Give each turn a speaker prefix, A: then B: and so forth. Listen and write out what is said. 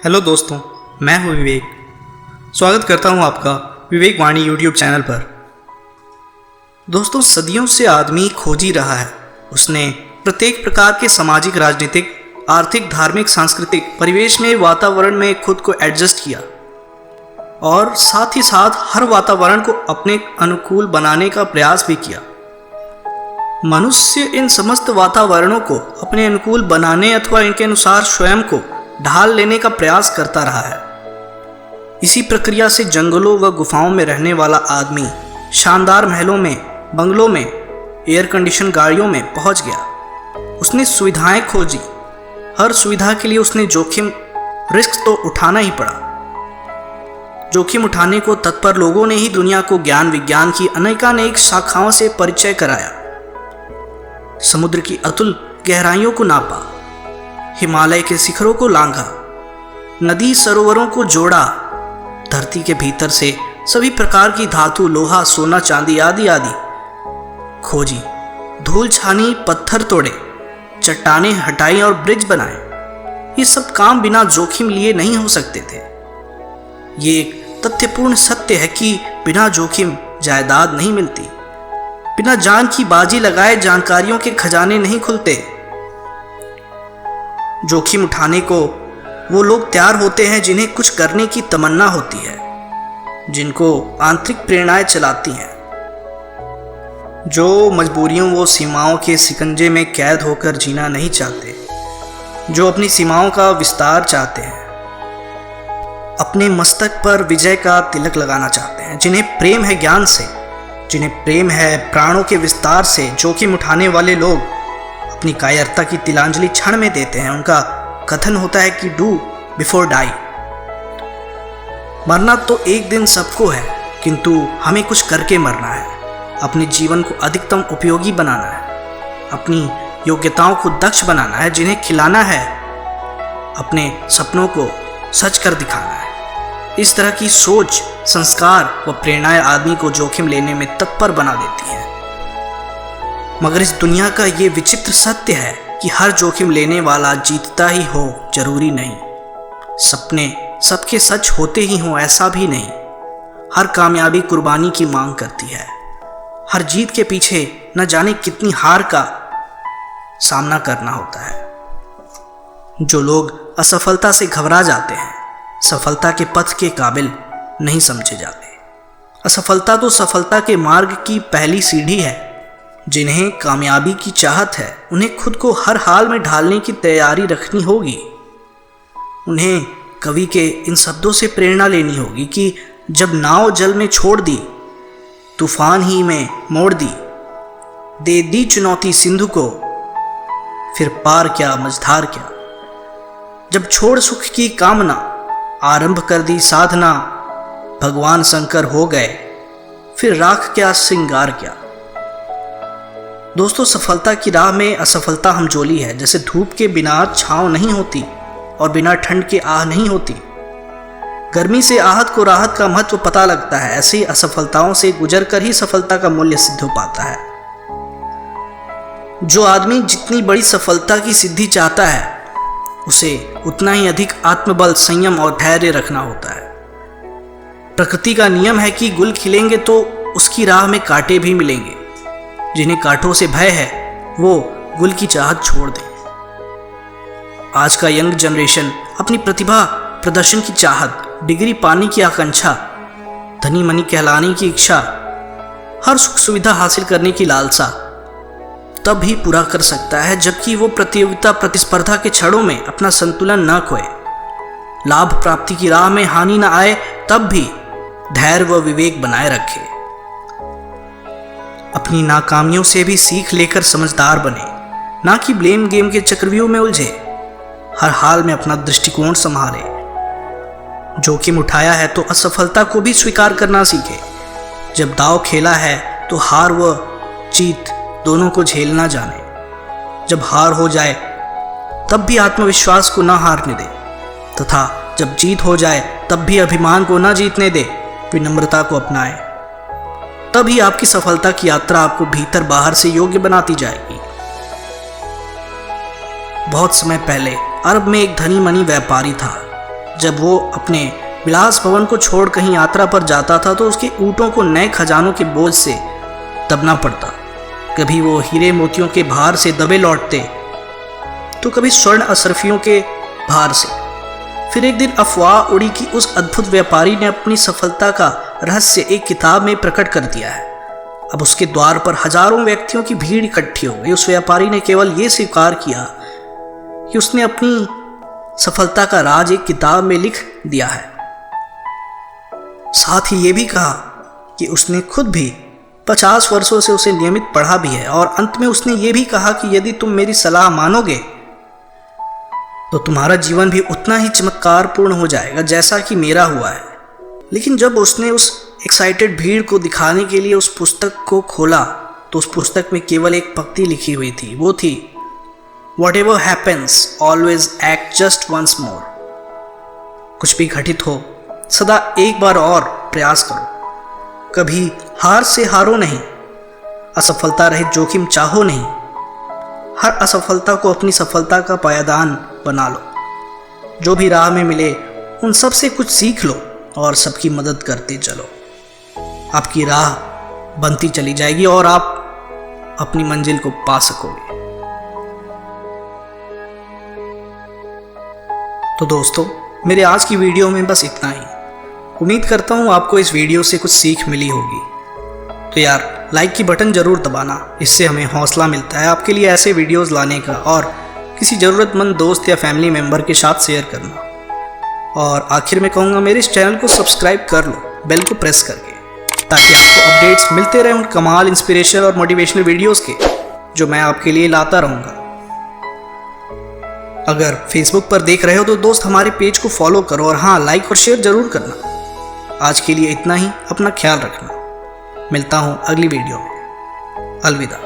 A: Hello दोस्तों, मैं हूं विवेक। स्वागत करता हूं आपका विवेक वाणी यूट्यूब चैनल पर। दोस्तों, सदियों से आदमी खोज ही रहा है। उसने प्रत्येक प्रकार के सामाजिक, राजनीतिक, आर्थिक, धार्मिक, सांस्कृतिक परिवेश में, वातावरण में खुद को एडजस्ट किया और साथ ही साथ हर वातावरण को अपने अनुकूल बनाने का प्रयास भी किया। मनुष्य इन समस्त वातावरणों को अपने अनुकूल बनाने अथवा इनके अनुसार स्वयं को ढाल लेने का प्रयास करता रहा है। इसी प्रक्रिया से जंगलों व गुफाओं में रहने वाला आदमी शानदार महलों में, बंगलों में, एयर कंडीशन गाड़ियों में पहुंच गया। उसने सुविधाएं खोजी। हर सुविधा के लिए उसने जोखिम, रिस्क तो उठाना ही पड़ा। जोखिम उठाने को तत्पर लोगों ने ही दुनिया को ज्ञान विज्ञान की अनेकानेक शाखाओं से परिचय कराया। समुद्र की अतुल गहराइयों को नापा, हिमालय के शिखरों को लांघा, नदी सरोवरों को जोड़ा, धरती के भीतर से सभी प्रकार की धातु, लोहा, सोना, चांदी आदि आदि खोजी, धूल छानी, पत्थर तोड़े, चट्टानें हटाई और ब्रिज बनाए। ये सब काम बिना जोखिम लिए नहीं हो सकते थे। ये एक तथ्यपूर्ण सत्य है कि बिना जोखिम जायदाद नहीं मिलती। बिना जान की बाजी लगाए जानकारियों के खजाने नहीं खुलते। जोखिम उठाने को वो लोग तैयार होते हैं जिन्हें कुछ करने की तमन्ना होती है, जिनको आंतरिक प्रेरणाएं चलाती हैं, जो मजबूरियों व सीमाओं के शिकंजे में कैद होकर जीना नहीं चाहते, जो अपनी सीमाओं का विस्तार चाहते हैं, अपने मस्तक पर विजय का तिलक लगाना चाहते हैं, जिन्हें प्रेम है ज्ञान से, जिन्हें प्रेम है प्राणों के विस्तार से। जोखिम उठाने वाले लोग अपनी कायरता की तिलांजलि क्षण में देते हैं। उनका कथन होता है कि डू बिफोर डाई। मरना तो एक दिन सबको है, किंतु हमें कुछ करके मरना है। अपने जीवन को अधिकतम उपयोगी बनाना है, अपनी योग्यताओं को दक्ष बनाना है, जिन्हें खिलाना है, अपने सपनों को सच कर दिखाना है। इस तरह की सोच, संस्कार व प्रेरणाएं आदमी को जोखिम लेने में तत्पर बना देती हैं। मगर इस दुनिया का ये विचित्र सत्य है कि हर जोखिम लेने वाला जीतता ही हो जरूरी नहीं। सपने सबके सच होते ही हों ऐसा भी नहीं। हर कामयाबी कुर्बानी की मांग करती है। हर जीत के पीछे न जाने कितनी हार का सामना करना होता है। जो लोग असफलता से घबरा जाते हैं, सफलता के पथ के काबिल नहीं समझे जाते। असफलता तो सफलता के मार्ग की पहली सीढ़ी है। जिन्हें कामयाबी की चाहत है, उन्हें खुद को हर हाल में ढालने की तैयारी रखनी होगी। उन्हें कवि के इन शब्दों से प्रेरणा लेनी होगी कि जब नाव जल में छोड़ दी, तूफान ही में मोड़ दी, दे दी चुनौती सिंधु को, फिर पार क्या मझधार क्या। जब छोड़ सुख की कामना, आरंभ कर दी साधना, भगवान शंकर हो गए, फिर राख क्या श्रृंगार क्या। दोस्तों, सफलता की राह में असफलता हमजोली है। जैसे धूप के बिना छांव नहीं होती और बिना ठंड के आह नहीं होती। गर्मी से आहत को राहत का महत्व पता लगता है। ऐसे ही असफलताओं से गुजर कर ही सफलता का मूल्य सिद्ध हो पाता है। जो आदमी जितनी बड़ी सफलता की सिद्धि चाहता है, उसे उतना ही अधिक आत्मबल, संयम और धैर्य रखना होता है। प्रकृति का नियम है कि गुल खिलेंगे तो उसकी राह में कांटे भी मिलेंगे। जिन्हें कांटों से भय है, वो गुल की चाहत छोड़ दें। आज का यंग जनरेशन अपनी प्रतिभा प्रदर्शन की चाहत, डिग्री पाने की आकांक्षा, धनी मनी कहलाने की इच्छा, हर सुख सुविधा हासिल करने की लालसा तब ही पूरा कर सकता है जबकि वो प्रतियोगिता, प्रतिस्पर्धा के छड़ों में अपना संतुलन न खोए। लाभ प्राप्ति की राह में हानि न आए तब भी धैर्य व विवेक बनाए रखे। अपनी नाकामियों से भी सीख लेकर समझदार बने, ना कि ब्लेम गेम के चक्रव्यूह में उलझे। हर हाल में अपना दृष्टिकोण संभाले। जोखिम उठाया है तो असफलता को भी स्वीकार करना सीखे। जब दांव खेला है तो हार व जीत दोनों को झेलना जाने। जब हार हो जाए तब भी आत्मविश्वास को ना हारने दे, तथा जब जीत हो जाए तब भी अभिमान को ना जीतने दे, विनम्रता को अपनाए। तभी आपकी सफलता की यात्रा आपको भीतर बाहर से योग्य बनाती जाएगी। बहुत समय पहले अरब में एक धनी मनी व्यापारी था जब वो अपने विलास भवन को छोड़ कहीं यात्रा पर जाता था तो उसके ऊँटों को नए खजानों के बोझ से दबना पड़ता। कभी वो हीरे मोतियों के भार से दबे लौटते तो कभी स्वर्ण असरफियों के भार से। फिर एक दिन अफवाह उड़ी कि उस अद्भुत व्यापारी ने अपनी सफलता का रहस्य एक किताब में प्रकट कर दिया है। अब उसके द्वार पर हजारों व्यक्तियों की भीड़ इकट्ठी हो गई। उस व्यापारी ने केवल ये स्वीकार किया कि उसने अपनी सफलता का राज एक किताब में लिख दिया है। साथ ही ये भी कहा कि उसने खुद भी 50 वर्षों से उसे नियमित पढ़ा भी है। और अंत में उसने ये भी कहा कि यदि तुम मेरी सलाह मानोगे तो तुम्हारा जीवन भी उतना ही चमत्कारपूर्ण हो जाएगा जैसा कि मेरा हुआ है। लेकिन जब उसने उस एक्साइटेड भीड़ को दिखाने के लिए उस पुस्तक को खोला तो उस पुस्तक में केवल एक पंक्ति लिखी हुई थी। वो थी, Whatever happens, always act just once more। कुछ भी घटित हो, सदा एक बार और प्रयास करो। कभी हार से हारो नहीं, असफलता रहित जोखिम चाहो नहीं। हर असफलता को अपनी सफलता का पायदान बना लो। जो भी राह में मिले उन सब से कुछ सीख लो और सबकी मदद करते चलो। आपकी राह बनती चली जाएगी और आप अपनी मंजिल को पा सकोगे। तो दोस्तों, मेरे आज की वीडियो में बस इतना ही। उम्मीद करता हूँ आपको इस वीडियो से कुछ सीख मिली होगी। तो यार, लाइक की बटन ज़रूर दबाना, इससे हमें हौसला मिलता है आपके लिए ऐसे वीडियोस लाने का और किसी ज़रूरतमंद दोस्त या फैमिली मेम्बर के साथ शेयर करना। और आखिर में कहूँगा, मेरे इस चैनल को सब्सक्राइब कर लो बेल को प्रेस करके, ताकि आपको अपडेट्स मिलते रहे उन कमाल, इंस्पिरेशन और मोटिवेशनल वीडियोस के जो मैं आपके लिए लाता रहूँगा। अगर फेसबुक पर देख रहे हो तो दोस्त हमारे पेज को फॉलो करो और हाँ, लाइक और शेयर ज़रूर करना। आज के लिए इतना ही। अपना ख्याल रखना। मिलता हूँ अगली वीडियो में। अलविदा।